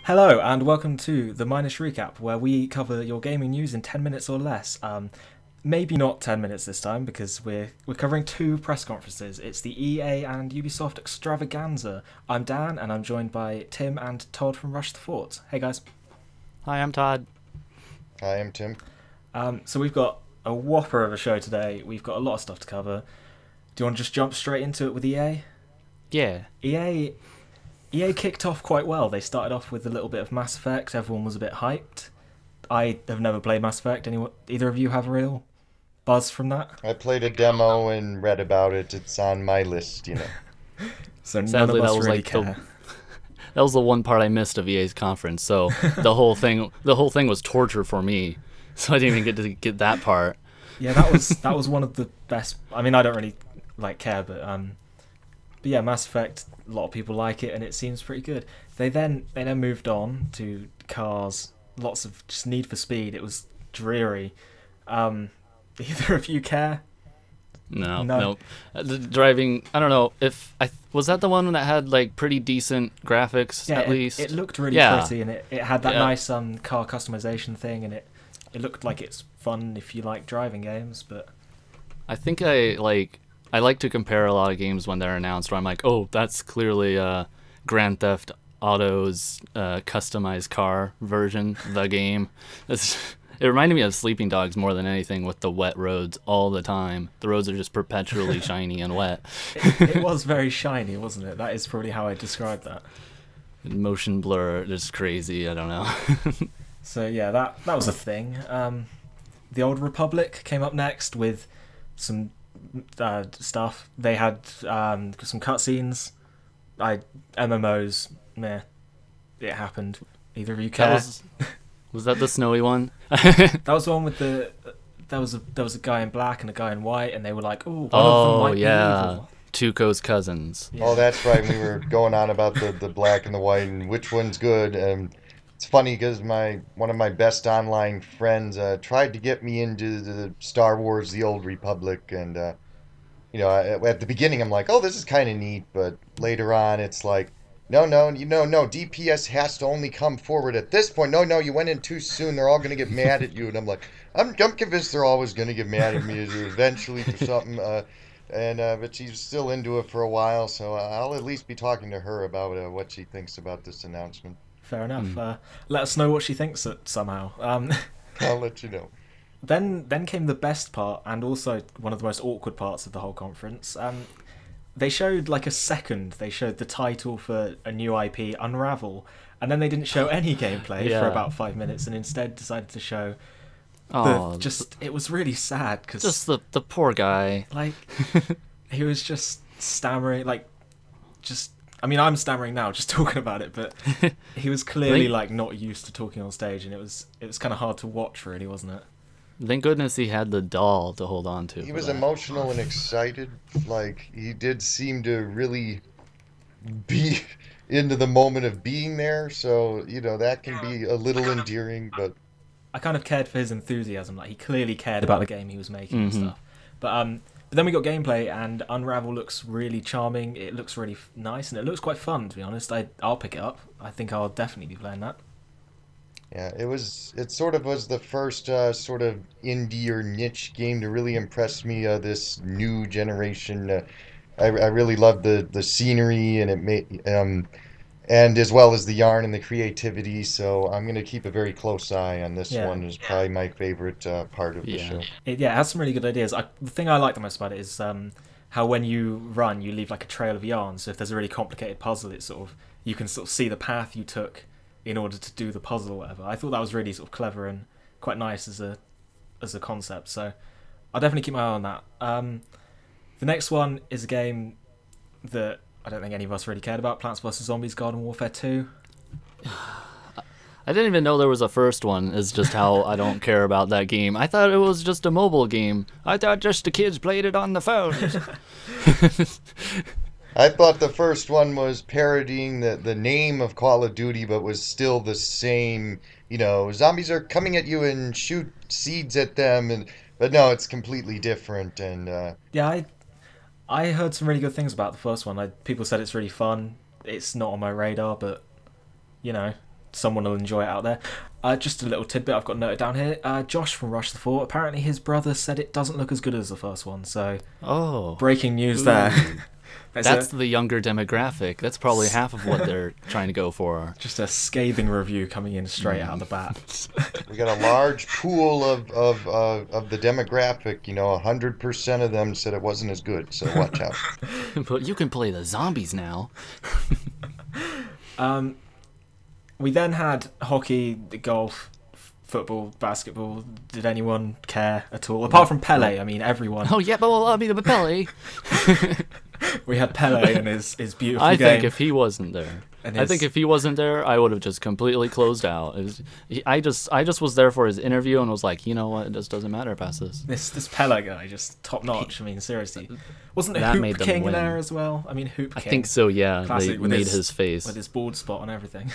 Hello and welcome to the Minish recap, where we cover your gaming news in 10 minutes or less. Maybe not 10 minutes this time because we're covering two press conferences. It's the EA and Ubisoft Extravaganza. I'm Dan and I'm joined by Tim and Todd from Rush the Fort. Hey guys. Hi, I'm Todd. Hi, I'm Tim. So we've got a whopper of a show today. We've got a lot of stuff to cover. Do you want to just jump straight into it with EA? Yeah. EA kicked off quite well. They started off with a little bit of Mass Effect. Everyone was a bit hyped. I have never played Mass Effect. Either of you have a real buzz from that? I played a demo and read about it. It's on my list, you know. So Sadly, none of us that was really like care. that was the one part I missed of EA's conference. So the whole thing was torture for me. So I didn't even get to get that part. Yeah, that was one of the best. I mean, I don't really care, but yeah, Mass Effect. A lot of people like it, and it seems pretty good. They then moved on to cars. Lots of just Need for Speed. It was dreary. Either of you care? No. The driving. I don't know if was that the one that had like pretty decent graphics at least. It looked really pretty, and it had that nice car customization thing, and it looked like it's fun if you like driving games. But I think I like to compare a lot of games when they're announced where I'm like, oh, that's clearly Grand Theft Auto's customized car version of the game. It reminded me of Sleeping Dogs more than anything, with the wet roads all the time. The roads are just perpetually shiny and wet. It was very shiny, wasn't it? That is probably how I describe that. Motion blur, just crazy, I don't know. So yeah, that was a thing. The Old Republic came up next with some stuff. They had some cutscenes. MMOs, meh. It happened. Either of you care? Was that the snowy one? That was the one with the. There was a guy in black and a guy in white, and they were like, "Oh, one of them might be evil." Tuco's cousins. Yeah. Oh, that's right. We were going on about the black and the white and which one's good. It's funny because one of my best online friends tried to get me into the Star Wars: The Old Republic, and at the beginning I'm like, oh, this is kind of neat, but later on it's like, no, DPS has to only come forward at this point. No, you went in too soon. They're all going to get mad at you. And I'm like, I'm convinced they're always going to get mad at me eventually for something. But she's still into it for a while, so I'll at least be talking to her about what she thinks about this announcement. Fair enough. Let us know what she thinks somehow. I'll let you know. Then came the best part, and also one of the most awkward parts of the whole conference. They showed they showed the title for a new IP, Unravel, and then they didn't show any gameplay for about 5 minutes, and instead decided to show it was really sad because just the poor guy. He was just stammering, I mean, I'm stammering now just talking about it, but he was clearly not used to talking on stage, and it was kind of hard to watch, really, wasn't it? Thank goodness he had the doll to hold on to. He was emotional and excited. He did seem to really be into the moment of being there. So, that can be a little endearing, but I kind of cared for his enthusiasm. He clearly cared about the game he was making and stuff. But then we got gameplay, and Unravel looks really charming. It looks really nice, and it looks quite fun, to be honest. I'll pick it up. I think I'll definitely be playing that. Yeah, it sort of was the first sort of indie or niche game to really impress me this new generation. I really loved the scenery, and it made and as well as the yarn and the creativity. So I'm going to keep a very close eye on this one. It's probably my favorite part of the show. It has some really good ideas. The thing I like the most about it is how when you run, you leave a trail of yarn. So if there's a really complicated puzzle, it's you can see the path you took in order to do the puzzle or whatever. I thought that was really clever and quite nice as a concept. So I'll definitely keep my eye on that. The next one is a game that I don't think any of us really cared about, Plants vs. Zombies Garden Warfare 2. I didn't even know there was a first one, is just how I don't care about that game. I thought it was just a mobile game. I thought just the kids played it on the phones. I thought the first one was parodying the name of Call of Duty, but was still the same, zombies are coming at you and shoot seeds at them, but no, it's completely different. And I heard some really good things about the first one. People said it's really fun. It's not on my radar, but someone will enjoy it out there. Just a little tidbit I've got noted down here. Josh from Rush the Fort, apparently his brother said it doesn't look as good as the first one, so breaking news there. That's the younger demographic. That's probably half of what they're trying to go for. Just a scathing review coming in straight out of the bat. We got a large pool of the demographic. 100% of them said it wasn't as good, so watch out. But you can play the zombies now. We then had hockey, golf, football, basketball. Did anyone care at all? Apart from Pele, I mean, everyone. Oh, yeah, but I mean, Pele. We had Pele and his beautiful I game. think if he wasn't there, I would have just completely closed out. I just was there for his interview and was like, you know what, it just doesn't matter past this. This Pele guy, just top notch. I mean, seriously, wasn't that Hoop made them King win. there as well? I mean, Hoop King. I think so. Yeah, Classic, they with made his face with his bald spot and everything.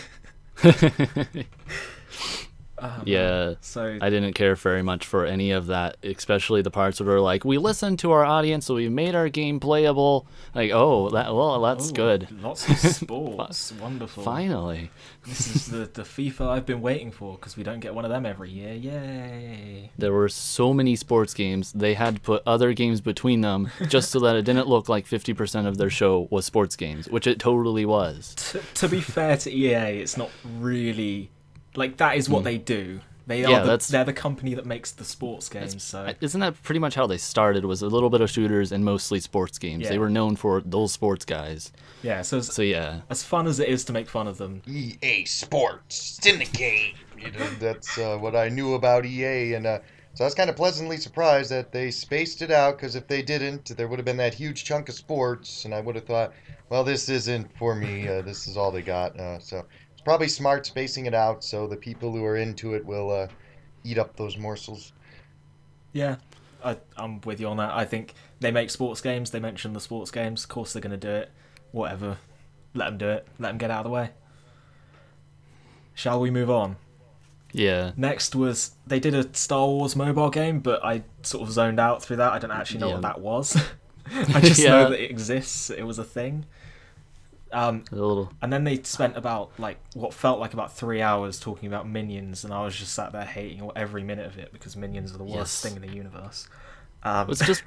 Yeah, so I didn't care very much for any of that, especially the parts where like we listened to our audience, so we made our game playable. Like, that's good. Lots of sports, wonderful. Finally, this is the FIFA I've been waiting for because we don't get one of them every year. Yay! There were so many sports games. They had to put other games between them just so that it didn't look like 50% of their show was sports games, which it totally was. To be fair to EA, it's not really. Like, that is what they do. They're the company that makes the sports games. So isn't that pretty much how they started? Was a little bit of shooters and mostly sports games. Yeah. They were known for those sports guys. Yeah. So yeah. As fun as it is to make fun of them, EA Sports, it's in the game. That's what I knew about EA, and so I was kind of pleasantly surprised that they spaced it out. Because if they didn't, there would have been that huge chunk of sports, and I would have thought, well, this isn't for me. This is all they got. So. It's probably smart spacing it out so the people who are into it will eat up those morsels. Yeah, I'm with you on that. I think they make sports games. They mention the sports games. Of course they're going to do it. Whatever. Let them do it. Let them get out of the way. Shall we move on? Yeah. Next was, they did a Star Wars mobile game, but I sort of zoned out through that. I don't actually know what that was. I just know that it exists. It was a thing. And then they spent about what felt like about 3 hours talking about Minions, and I was just sat there hating every minute of it because Minions are the worst thing in the universe. It's just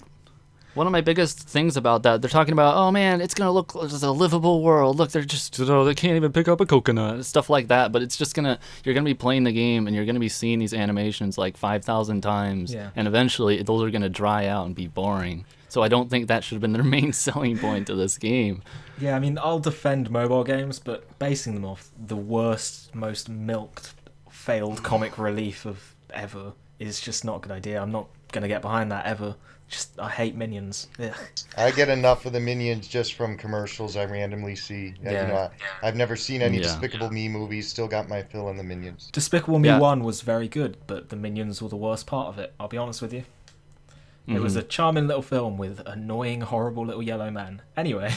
one of my biggest things about that. They're talking about, oh man, it's gonna look like a livable world. Look, they're just they can't even pick up a coconut, stuff like that. But it's just you're gonna be playing the game and you're gonna be seeing these animations like 5,000 times, and eventually those are gonna dry out and be boring. So I don't think that should have been their main selling point to this game. Yeah, I mean, I'll defend mobile games, but basing them off the worst, most milked, failed comic relief of ever is just not a good idea. I'm not going to get behind that ever. I hate Minions. Ugh. I get enough of the Minions just from commercials I randomly see. Yeah. I've never seen any Despicable Me movies, still got my fill in the Minions. Despicable Me 1 was very good, but the Minions were the worst part of it, I'll be honest with you. It was a charming little film with annoying, horrible little yellow men. Anyway,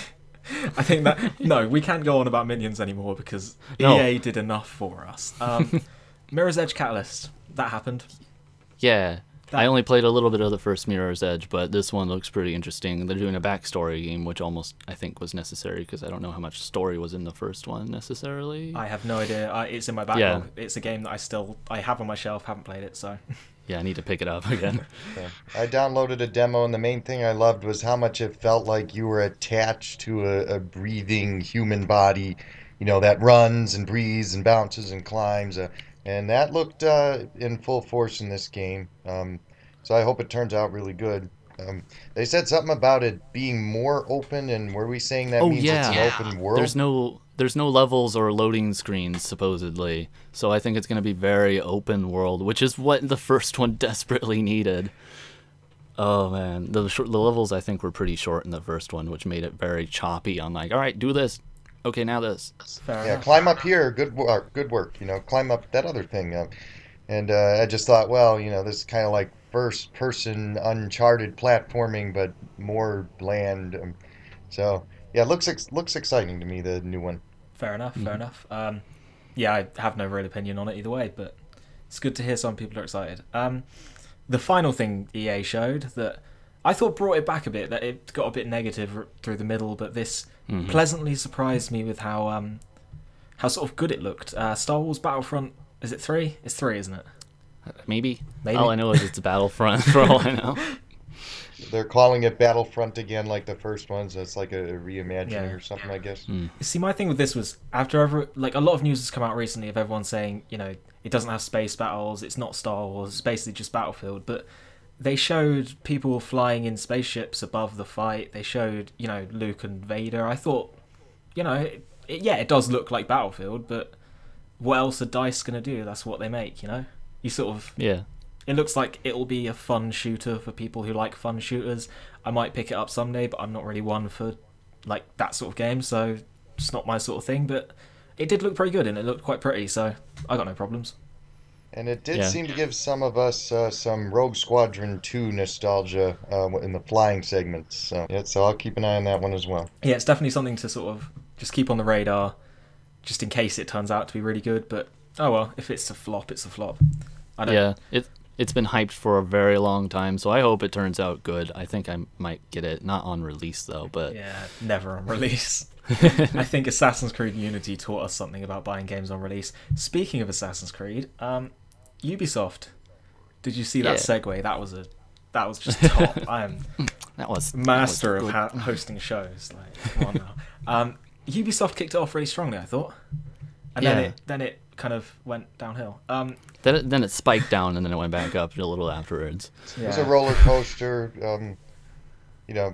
I think that... No, we can't go on about Minions anymore because EA did enough for us. Mirror's Edge Catalyst. That happened. Yeah. I only played a little bit of the first Mirror's Edge, but this one looks pretty interesting. They're doing a backstory game, which almost, I think, was necessary because I don't know how much story was in the first one necessarily. I have no idea. It's in my backlog. Yeah. It's a game that I have on my shelf, haven't played it, so... Yeah, I need to pick it up again. I downloaded a demo, and the main thing I loved was how much it felt like you were attached to a breathing human body, that runs and breathes and bounces and climbs. And that looked in full force in this game. So I hope it turns out really good. They said something about it being more open, and were we saying that means it's an open world? There's no levels or loading screens, supposedly. So I think it's going to be very open world, which is what the first one desperately needed. Oh, man. The levels, I think, were pretty short in the first one, which made it very choppy. I'm like, all right, do this. Okay, now this. Fair enough. Climb up here. Good work. Climb up that other thing. And I just thought, well, this is kind of like first-person Uncharted platforming, but more bland. So... Yeah, it looks exciting to me, the new one. Fair enough, fair enough. Yeah, I have no real opinion on it either way, but it's good to hear some people are excited. The final thing EA showed that I thought brought it back a bit, that it got a bit negative through the middle, but this pleasantly surprised me with how how sort of good it looked. Star Wars Battlefront, is it 3? It's 3, isn't it? Maybe. Maybe. All I know is it's Battlefront for all I know. They're calling it Battlefront again, like the first one, so it's like a reimagining Yeah. or something, I guess. See, my thing with this was like a lot of news has come out recently of everyone saying, it doesn't have space battles, it's not Star Wars, it's basically just Battlefield. But they showed people flying in spaceships above the fight. They showed, Luke and Vader. I thought, it does look like Battlefield, but what else are DICE gonna do? That's what they make, You sort of Yeah. It looks like it'll be a fun shooter for people who like fun shooters. I might pick it up someday, but I'm not really one for like that sort of game, so it's not my sort of thing. But it did look pretty good, and it looked quite pretty, so I got no problems. And it did Yeah. seem to give some of us some Rogue Squadron 2 nostalgia in the flying segments. So, yeah, so I'll keep an eye on that one as well. Yeah, it's definitely something to sort of just keep on the radar, just in case it turns out to be really good. But oh well, if it's a flop, it's a flop. Yeah, it's been hyped for a very long time, so I hope it turns out good. I think I might get it, not on release though, but Yeah, never on release. I think Assassin's Creed Unity taught us something about buying games on release. Speaking of Assassin's Creed, Ubisoft. Did you see that segue? That was just top. I am that was master good. of hosting shows. Like, come on now. Ubisoft kicked it off really strongly, I thought, and then it kind of went downhill. Then it spiked down and then it went back up a little afterwards. It was a roller coaster,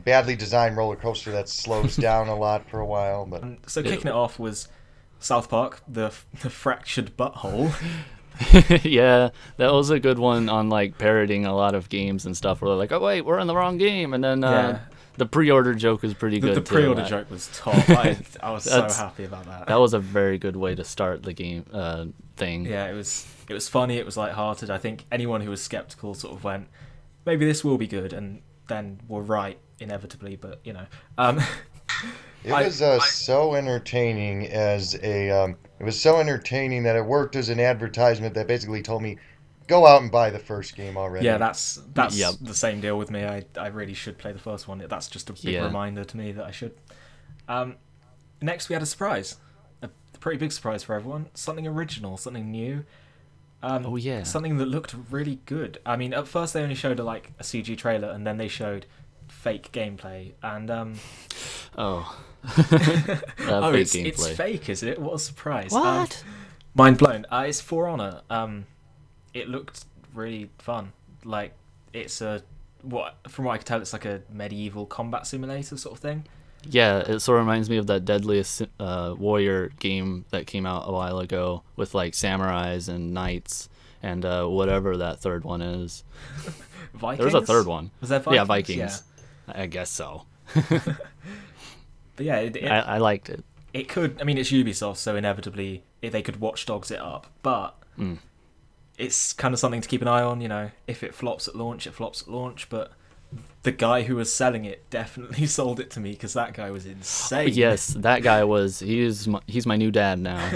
badly designed roller coaster that slows down a lot for a while. But So kicking it off was South Park, the fractured butthole. Yeah, that was a good one on like parroting a lot of games and stuff where they're like, oh wait, we're in the wrong game, and then the pre-order joke is pretty good. The pre-order joke was top. I was so happy about that. That was a very good way to start the game thing. Yeah, it was funny. It was lighthearted. I think anyone who was skeptical sort of went, maybe this will be good, and then were right inevitably. But it was so entertaining it was so entertaining that it worked as an advertisement that basically told me, go out and buy the first game already. Yeah, that's the same deal with me. I really should play the first one. That's just a big reminder to me that I should. Next, we had a surprise. A pretty big surprise for everyone. Something original, something new. Something that looked really good. I mean, at first they only showed a CG trailer, and then they showed fake gameplay. And it's fake, is it? What a surprise! What? Mind blown. It's For Honor. It looked really fun. Like it's from what I can tell, it's like a medieval combat simulator sort of thing. Yeah, it sort of reminds me of that Deadliest Warrior game that came out a while ago with like samurais and knights and whatever that third one is. Vikings? There was a third one. Was that Vikings? Yeah, Vikings. Yeah. I guess so. But yeah, I liked it. It could. I mean, it's Ubisoft, so inevitably they could Watch Dogs it up. But it's kind of something to keep an eye on. If it flops at launch, it flops at launch. But the guy who was selling it definitely sold it to me, because that guy was insane. Yes, that guy was. He's my new dad now.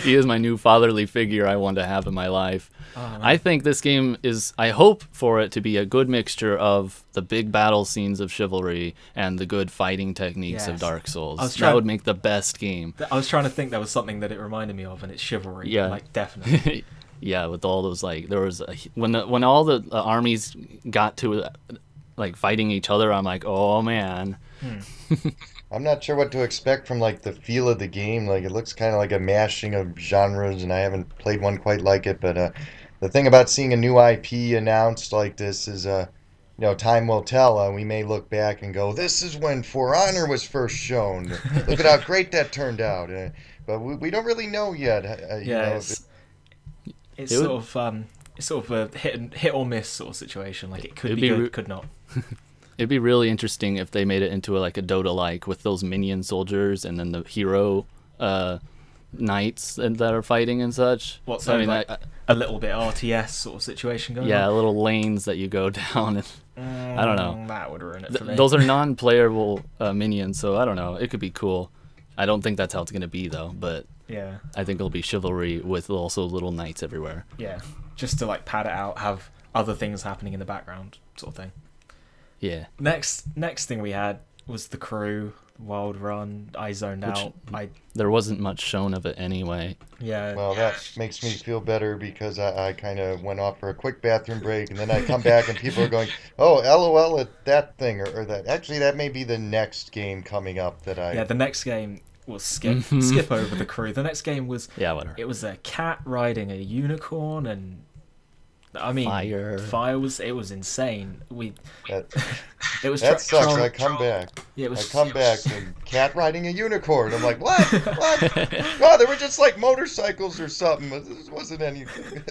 He is my new fatherly figure I want to have in my life. Oh, I think this game is. I hope for it to be a good mixture of the big battle scenes of Chivalry and the good fighting techniques of Dark Souls. That would make the best game. I was trying to think there was something that it reminded me of, and it's Chivalry. Yeah, like definitely. Yeah, with all those there was when all the armies got to fighting each other, I'm like, oh man. I'm not sure what to expect from the feel of the game. It looks kind of like a mashing of genres, and I haven't played one quite like it. But the thing about seeing a new IP announced like this is, time will tell. We may look back and go, this is when For Honor was first shown. Look at how great that turned out. But we don't really know yet. It's sort of a hit or miss sort of situation. Like it could be good, could not. It'd be really interesting if they made it into a Dota-like with those minion soldiers and then the hero knights that are fighting and such. What's a little bit RTS sort of situation going on? Yeah, little lanes that you go down. I don't know. That would ruin it for me. Those are non-playable minions, so I don't know. It could be cool. I don't think that's how it's going to be, though, but yeah, I think it'll be Chivalry with also little knights everywhere. Yeah, just to pad it out, have other things happening in the background sort of thing. Yeah. Next thing we had was the crew, Wild Run. I zoned out. There wasn't much shown of it anyway. Yeah. Well, that makes me feel better because I kind of went off for a quick bathroom break, and then I come back and people are going, "Oh, LOL at that thing," or that. Actually, that may be the next game coming up that I. Yeah, the next game. We'll skip over the crew. The next game was whatever. It was a cat riding a unicorn, and I mean fire was insane. It was that sucks. I come back. Yeah, I come back and cat riding a unicorn. I'm like, what? Oh, they were just like motorcycles or something. This wasn't anything.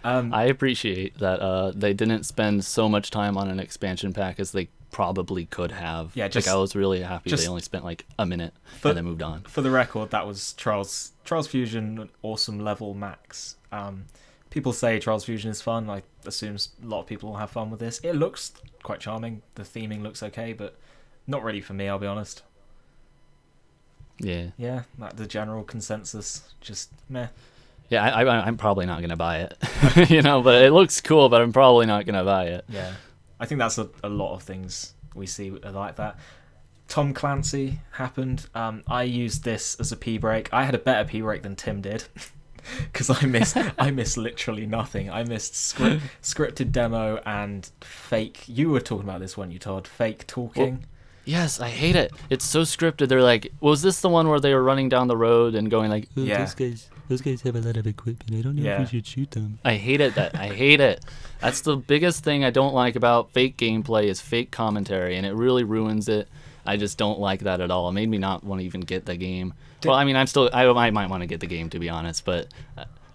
I appreciate that they didn't spend so much time on an expansion pack as they probably could have. Yeah, I was really happy they only spent like a minute and then moved on. For the record, that was Trials Fusion Awesome Level Max. People say Trials Fusion is fun. I assume a lot of people will have fun with this. It looks quite charming. The theming looks okay, but not really for me, I'll be honest. Yeah. Yeah, like the general consensus, just meh. Yeah, I'm probably not going to buy it. But it looks cool, but I'm probably not going to buy it. Yeah. I think that's a lot of things we see are like that. Tom Clancy happened. I used this as a pee break. I had a better pee break than Tim did. Because I missed literally nothing. I missed scripted demo and fake. You were talking about this, weren't you, Todd? Fake talking. Well, yes, I hate it. It's so scripted. They're like, was this the one where they were running down the road and going like, oh, yeah. those guys have a lot of equipment. I don't know if we should shoot them. I hate it. I hate it. That's the biggest thing I don't like about fake gameplay is fake commentary, and it really ruins it. I just don't like that at all. It made me not want to even get the game. Well, I mean, I might want to get the game, to be honest, but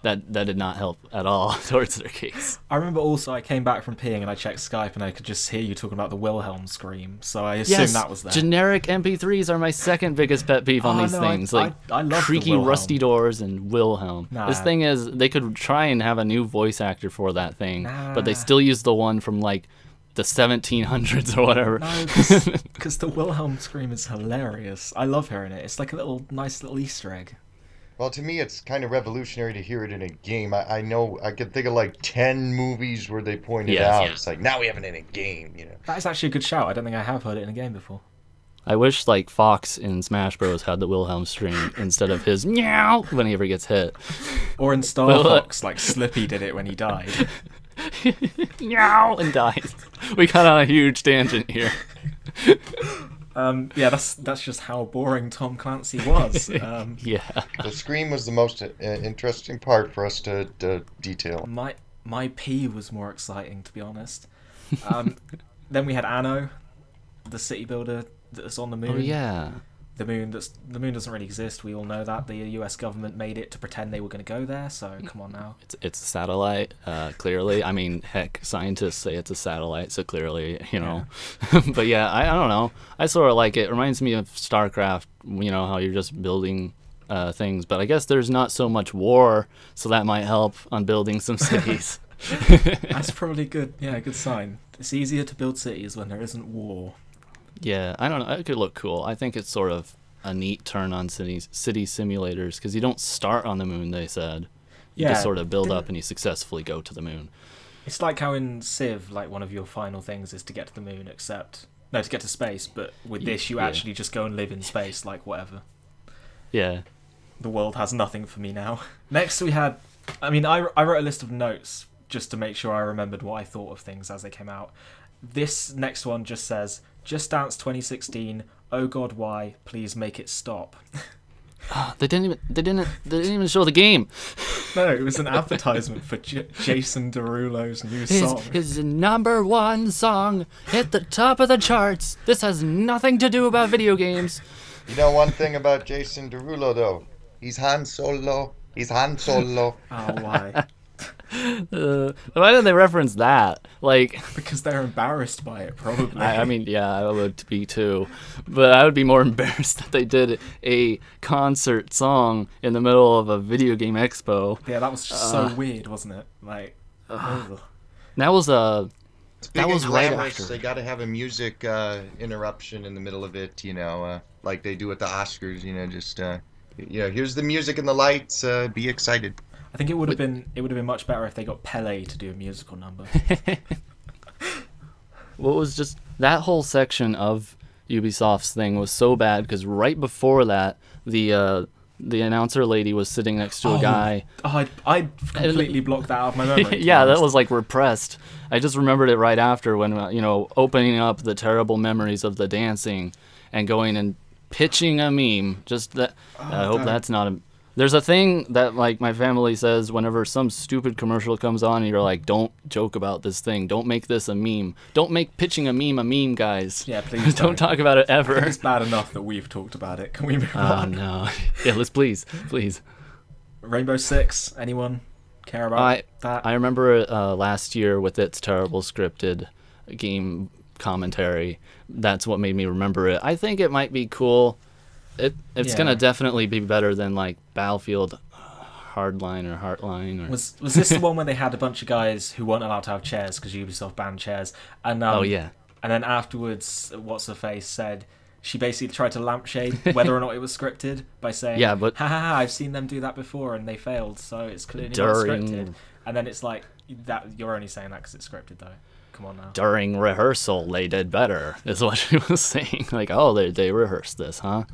that did not help at all towards their case. I remember also I came back from peeing and I checked Skype and I could just hear you talking about the Wilhelm scream, so I assume that was there. Generic MP3s are my second biggest pet peeve on these things. I love creaky, rusty doors and Wilhelm. Nah. This thing is, they could try and have a new voice actor for that thing, but they still use the one from like the 1700s or whatever. No, because the Wilhelm scream is hilarious. I love hearing it. It's like a nice little Easter egg. Well, to me, it's kind of revolutionary to hear it in a game. I know I could think of like 10 movies where they point it out. Yeah. It's like, now we have it in a game, That is actually a good shout. I don't think I have heard it in a game before. I wish like Fox in Smash Bros had the Wilhelm scream instead of his meow when he ever gets hit. Or in Star Fox, like Slippy did it when he died. Meow and dies. We got on a huge tangent here. Yeah, that's just how boring Tom Clancy was. Yeah. The scream was the most interesting part for us to detail. My pee was more exciting, to be honest. Then we had Anno, the city builder that's on the moon. Oh yeah. The moon doesn't really exist. We all know that. The US government made it to pretend they were going to go there. So come on now. It's a satellite. Clearly, I mean, heck, scientists say it's a satellite, so clearly, Yeah. But yeah, I don't know. I sort of like it. It reminds me of StarCraft. How you're just building things. But I guess there's not so much war, so that might help on building some cities. That's probably good. Yeah, good sign. It's easier to build cities when there isn't war. Yeah, I don't know. It could look cool. I think it's sort of a neat turn on city simulators because you don't start on the moon. They said you just sort of build up and you successfully go to the moon. It's like how in Civ, like one of your final things is to get to the moon, to get to space. But with this, you actually just go and live in space, like whatever. Yeah. The world has nothing for me now. Next, we had. I mean, I wrote a list of notes just to make sure I remembered what I thought of things as they came out. This next one just says, Just Dance 2016, oh god, why, please make it stop. They didn't even show the game. No, it was an advertisement for Jason Derulo's new song. His #1 song hit the top of the charts. This has nothing to do about video games. You know one thing about Jason Derulo, though? He's Han Solo. Oh, why? Why did they reference that? Like, because they're embarrassed by it, probably. I mean, yeah, I would be too, but I would be more embarrassed that they did a concert song in the middle of a video game expo. Yeah, that was just so weird, wasn't it? Like, that was right after. They got to have a music interruption in the middle of it, like they do at the Oscars. Just here's the music and the lights. Be excited. I think it would have been much better if they got Pele to do a musical number. What was just that whole section of Ubisoft's thing was so bad because right before that, the announcer lady was sitting next to a guy. Oh, I completely blocked that out of my memory. Yeah, that was like repressed. I just remembered it right after when, opening up the terrible memories of the dancing and going and pitching a meme. Just that. I hope that's not a. There's a thing that like my family says whenever some stupid commercial comes on and you're like, don't joke about this thing. Don't make this a meme. Don't make pitching a meme, guys. Yeah, please don't talk about it ever. It's bad enough that we've talked about it. Can we move on? Oh, no. Yeah, let's please. Rainbow Six, anyone care about that? I remember last year with its terrible scripted game commentary. That's what made me remember it. I think it might be cool. It's gonna definitely be better than like Battlefield Hardline or Heartline. Or... Was this the one where they had a bunch of guys who weren't allowed to have chairs because Ubisoft banned chairs? And oh yeah. And then afterwards, what's her face said she basically tried to lampshade whether or not it was scripted by saying, "Yeah, but I've seen them do that before and they failed, so it's clearly not scripted." And then it's like that you're only saying that because it's scripted, though. Come on now. During rehearsal, they did better, is what she was saying. Like, oh, they rehearsed this, huh?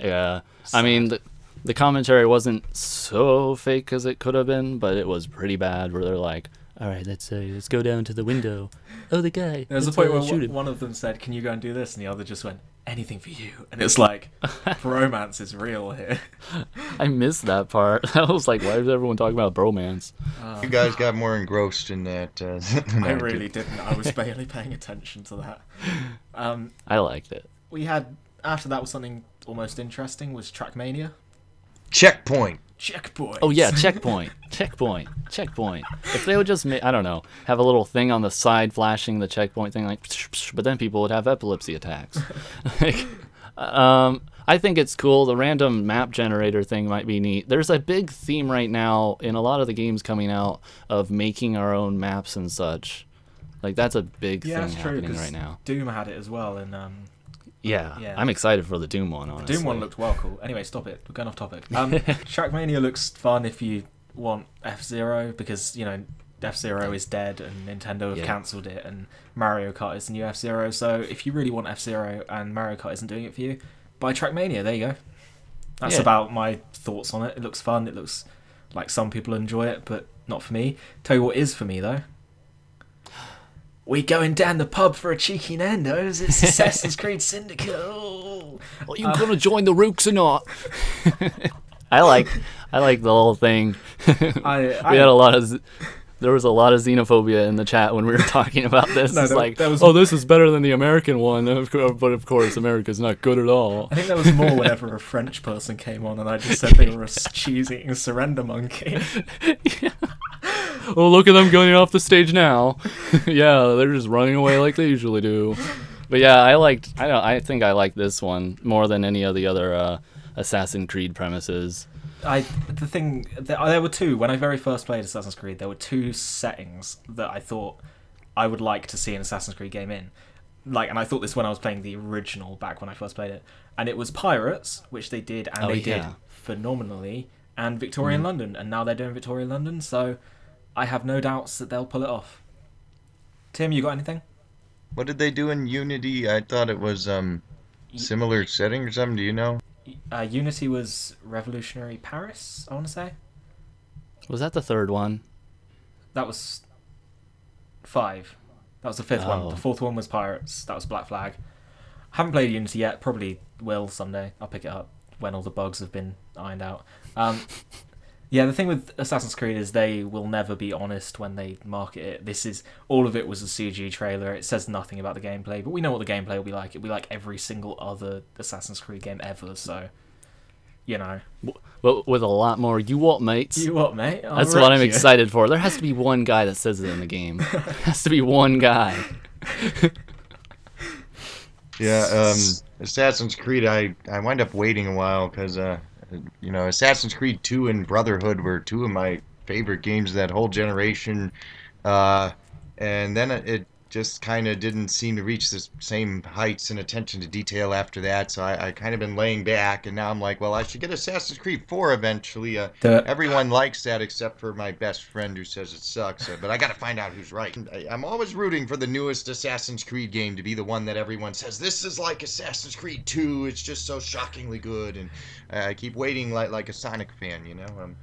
Yeah. Sad. I mean, the commentary wasn't so fake as it could have been, but it was pretty bad. Where they're like, "All right, let's go down to the window. Oh, the guy." There was a point where one of them said, "Can you go and do this?" And the other just went, "Anything for you." And it's like, bromance is real here. I missed that part. I was like, why is everyone talking about bromance? You guys got more engrossed in that. Than I really didn't. I was barely paying attention to that. I liked it. We had, after that was something almost interesting, was Trackmania. Checkpoint. Oh yeah, checkpoint. If they would just I don't know, have a little thing on the side flashing the checkpoint thing, like, but then people would have epilepsy attacks. Like, I think it's cool. The random map generator thing might be neat. There's a big theme right now in a lot of the games coming out of making our own maps and such. Like that's a big thing happening right now. Doom had it as well, and yeah, I'm excited for the Doom one, honestly. The Doom one looked well cool. Anyway, stop it. We're going off topic. Trackmania looks fun if you want F-Zero, because, F-Zero is dead and Nintendo have cancelled it, and Mario Kart is the new F-Zero. So if you really want F-Zero and Mario Kart isn't doing it for you, buy Trackmania. There you go. That's about my thoughts on it. It looks fun. It looks like some people enjoy it, but not for me. Tell you what is for me, though. We going down the pub for a cheeky Nando's. It's Assassin's Creed Syndicate. Oh. Are you gonna join the Rooks or not? I like the whole thing. There was a lot of xenophobia in the chat when we were talking about this. This is better than the American one, but of course America's not good at all. I think there was more whenever a French person came on and I just said they were a cheese-eating surrender monkey. Yeah. Oh, look at them going off the stage now. Yeah, they're just running away like they usually do. But yeah, I think I like this one more than any of the other Assassin's Creed premises. There were two, when I very first played Assassin's Creed, there were two settings that I thought I would like to see an Assassin's Creed game in. And I thought this when I was playing the original back when I first played it. And it was Pirates, which they did, and they did phenomenally, and Victorian London, and now they're doing Victorian London, so I have no doubts that they'll pull it off. Tim, you got anything? What did they do in Unity? I thought it was similar setting or something. Do you know? Unity was Revolutionary Paris, I want to say. Was that the third one? That was 5. That was the 5th one. The 4th one was Pirates. That was Black Flag. I haven't played Unity yet. Probably will someday. I'll pick it up when all the bugs have been ironed out. Yeah, the thing with Assassin's Creed is they will never be honest when they market it. All of it was a CG trailer. It says nothing about the gameplay, but we know what the gameplay will be like. It'll be like every single other Assassin's Creed game ever, so, But with a lot more, you what, mates? You what, mate? That's what I'm excited for. There has to be one guy that says it in the game. There has to be one guy. Yeah, Assassin's Creed, I wind up waiting a while because... Assassin's Creed 2 and Brotherhood were two of my favorite games of that whole generation. And then just kind of didn't seem to reach the same heights and attention to detail after that. So I kind of been laying back, and now I'm like, well, I should get Assassin's Creed 4 eventually. Everyone likes that except for my best friend who says it sucks. But I got to find out who's right. I'm always rooting for the newest Assassin's Creed game to be the one that everyone says, this is like Assassin's Creed 2. It's just so shockingly good. And I keep waiting like a Sonic fan, you know?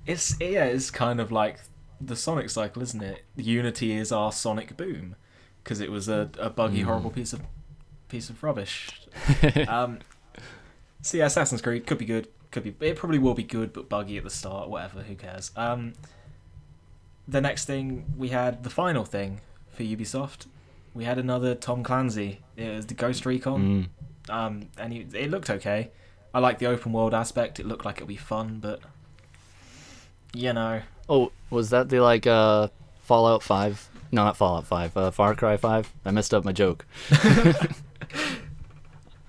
It's kind of like the Sonic cycle, isn't it? Unity is our Sonic boom because it was a buggy, horrible piece of rubbish. So yeah, Assassin's Creed could be good, it probably will be good, but buggy at the start. Whatever, who cares? The next thing we had, the final thing for Ubisoft, we had another Tom Clancy. It was the Ghost Recon, and it looked okay. I like the open world aspect. It looked like it'd be fun, but you know. Oh, was that the Fallout 5? No, not Fallout 5. Far Cry 5? I messed up my joke.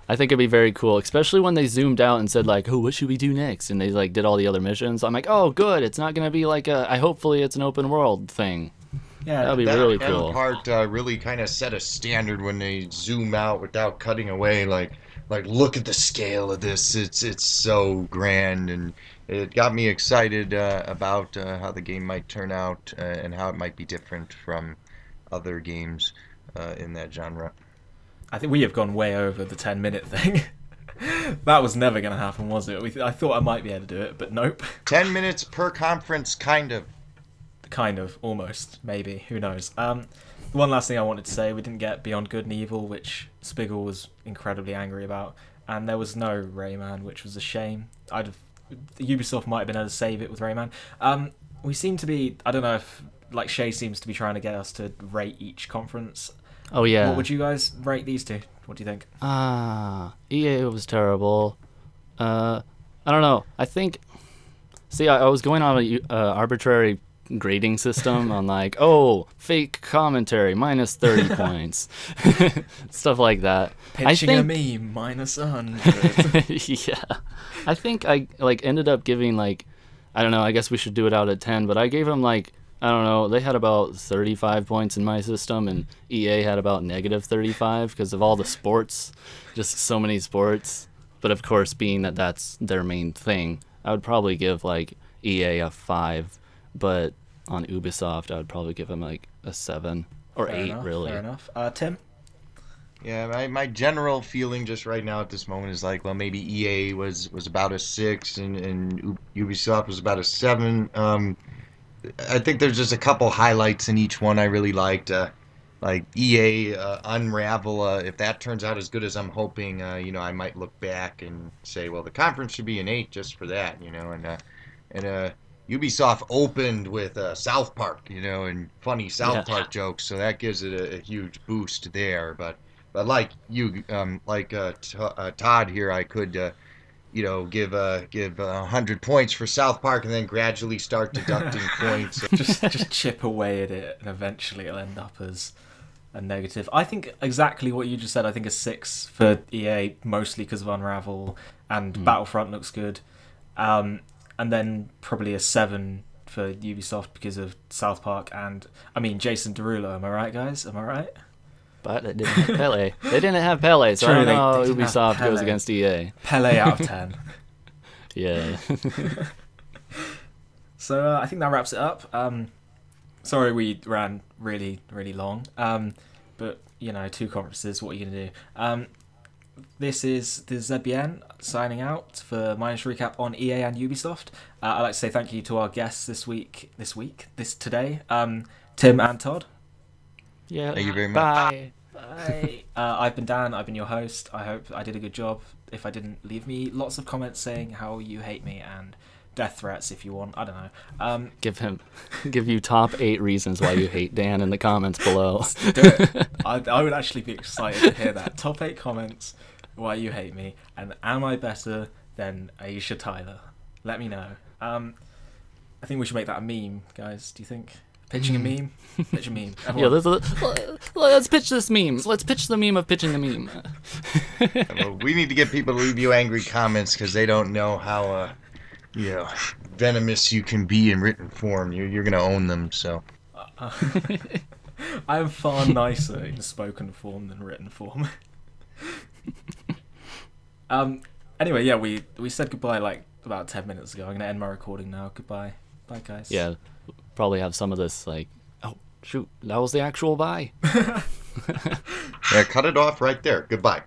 I think it'd be very cool, especially when they zoomed out and said like, "Oh, what should we do next?" And they like did all the other missions. I'm like, "Oh, good. It's not gonna be like hopefully it's an open world thing." Yeah, that'd be really cool. That part really kind of set a standard when they zoom out without cutting away. Like look at the scale of this. It's so grand, and it got me excited about how the game might turn out and how it might be different from other games in that genre. I think we have gone way over the 10-minute thing. That was never going to happen, was it? I thought I might be able to do it, but nope. 10 minutes per conference, kind of. Kind of, almost, maybe. Who knows? The one last thing I wanted to say, we didn't get Beyond Good and Evil, which Spiggle was incredibly angry about, and there was no Rayman, which was a shame. Ubisoft might have been able to save it with Rayman. We seem to be, I don't know if, like Shay seems to be trying to get us to rate each conference. Oh yeah. What would you guys rate these two? What do you think? EA was terrible. I don't know. I think. See, I was going on a arbitrary grading system on like, oh, fake commentary minus 30 points, stuff like that. Pitching a meme minus 100. Yeah, I think I ended up giving like, I don't know. I guess we should do it out of 10, but I gave them like, I don't know, they had about 35 points in my system, and EA had about negative 35 because of all the sports, just so many sports. But of course, being that that's their main thing, I would probably give like EA a 5, but on Ubisoft, I would probably give them like a 7 or 8, really. Fair enough. Tim? Yeah, my general feeling just right now at this moment is like, well, maybe EA was about a 6 and Ubisoft was about a 7. I think there's just a couple highlights in each one I really liked. Like EA Unravel, if that turns out as good as I'm hoping, I might look back and say, well, the conference should be an 8 just for that, and Ubisoft opened with South Park, and funny South Park jokes, so that gives it a huge boost there. But like you, Todd here, I could. Give 100 points for South Park and then gradually start deducting points. just chip away at it, and eventually it'll end up as a negative. I think exactly what you just said. I think a 6 for EA, mostly because of Unravel, and Battlefront looks good. And then probably a 7 for Ubisoft because of South Park and, Jason Derulo. Am I right, guys? Am I right? But they didn't have Pele. They didn't have Pele, so True, I don't know how they Ubisoft goes against EA. Pele out of 10. Yeah. So I think that wraps it up. Sorry we ran really, really long. But, 2 conferences, what are you going to do? This is the ZBN signing out for Minish Recap on EA and Ubisoft. I'd like to say thank you to our guests today, Tim and Todd. Yeah. Thank you very much. Bye. Bye. I've been Dan. I've been your host. I hope I did a good job. If I didn't, leave me lots of comments saying how you hate me and death threats if you want. I don't know. Give you top 8 reasons why you hate Dan in the comments below. Do it. I would actually be excited to hear that. Top 8 comments why you hate me, and am I better than Aisha Tyler? Let me know. I think we should make that a meme, guys. Do you think? Pitching a meme? Pitch a meme. Everyone. Yeah, let's pitch this meme. Let's pitch the meme of pitching the meme. Well, we need to get people to leave you angry comments because they don't know how venomous you can be in written form. You're going to own them, so. I am far nicer in spoken form than written form. Anyway, yeah, we said goodbye like about 10 minutes ago. I'm gonna end my recording now. Goodbye. Bye, guys. Yeah, probably have some of this like, oh shoot, that was the actual bye. Yeah, cut it off right there. Goodbye.